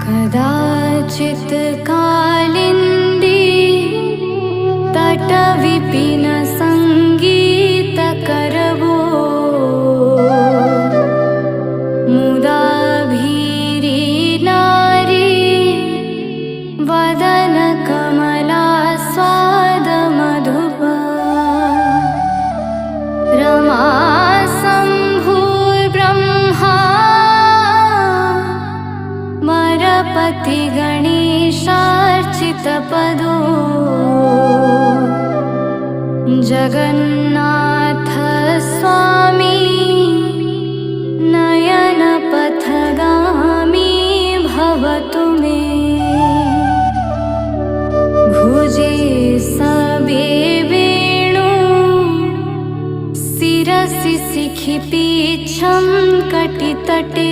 कदाचित् कालिन्दी तटविपिन संगीतकरवो मुदा भीरी नारी वदन कमला स्वाद मधुपा रमा पति गणेशार्चितपदो जगन्नाथ स्वामी नयनपथगामी भवतु मे भुजे सबे वेणु शिरसि शिखि पीच्छं कटितटे